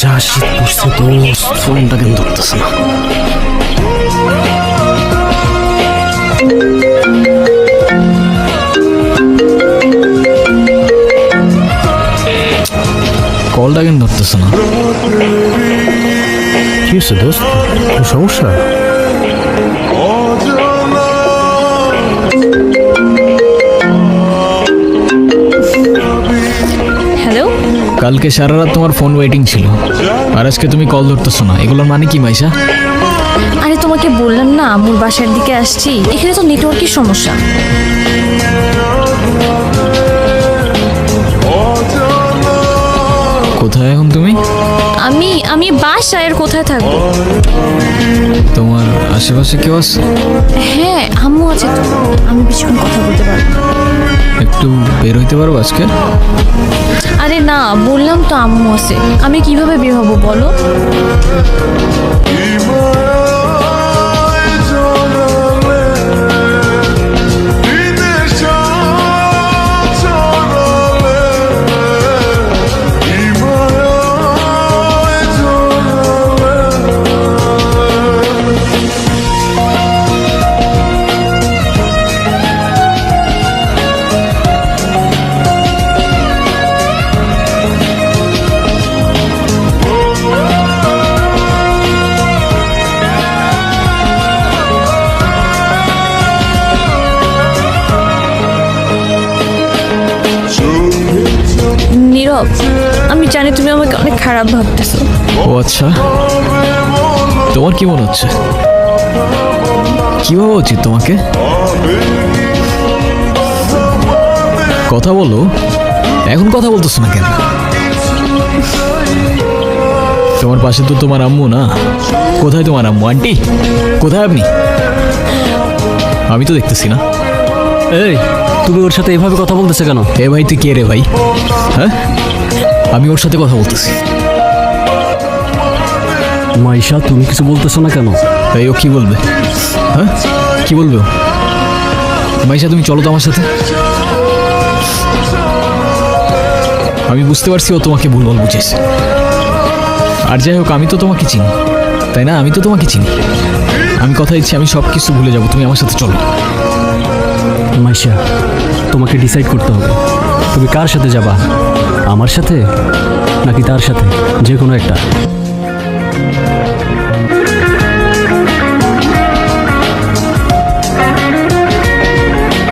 যা শীত পড়ছে দোস্ত, ফোনটা কেন ধরতেছে না? কলটা কেন ধরতেছে না? কি হচ্ছে দোস্ত, কোনো সমস্যা? হ্যালো, কালকে সারা রাত তোমার ফোন ওয়েটিং ছিল, আর আজকে তুমি কল ধরতেছো না, এগুলোর মানে কি মাইশা? আরে তোমাকে বললাম না আম্মুর বাসার দিকে আসছি, এখানে তো নেটওয়ার্কের সমস্যা। কোথায় এখন তুমি? আমি আমি বাসায়, আর কোথায় থাকবো? তোমার আশেপাশে কেউ আছে? হ্যাঁ, আম্মু আছে তো, আমি বেশিক্ষণ কথা বলতে পারবো না। একটু বের হইতে পারবো আজকে? আরে না, বললাম তো আম্মু আছে, আমি কিভাবে বের হবো বলো? নীরব, আমি জানি তুমি আমাকে অনেক খারাপ ভাবতেছো। ও আচ্ছা, তোমার কি মনে হচ্ছে? কি ভাবা উচিত তোমাকে? কথা বলো, এখন কথা বলতেছো না কেন? তোমার পাশে তো তোমার আম্মু না? কোথায় তোমার আম্মু? আন্টি কোথায় আপনি? আমি তো দেখতেছি না। এই, তুমি ওর সাথে এভাবে কথা বলতেছে কেন? এ ভাই, তুই কে রে ভাই? হ্যাঁ, আমি ওর সাথে কথা বলতেছি। মাইশা, তুমি কিছু বলতেছো না কেন? এই, ও কি বলবে? হ্যাঁ, কি বলবে ও? মাইশা, তুমি চলো তো আমার সাথে। আমি বুঝতে পারছি ও তোমাকে ভুলভাল বুঝেছে। আর যাই হোক, আমি তো তোমাকে চিনি, তাই না? আমি তো তোমাকে চিনি। আমি কথা দিচ্ছি, আমি সব কিছু ভুলে যাবো, তুমি আমার সাথে চলো। মাইশা, তোমাকে ডিসাইড করতে হবে, তুমি কার সাথে যাবা, আমার সাথে নাকি তার সাথে, যে কোনো একটা।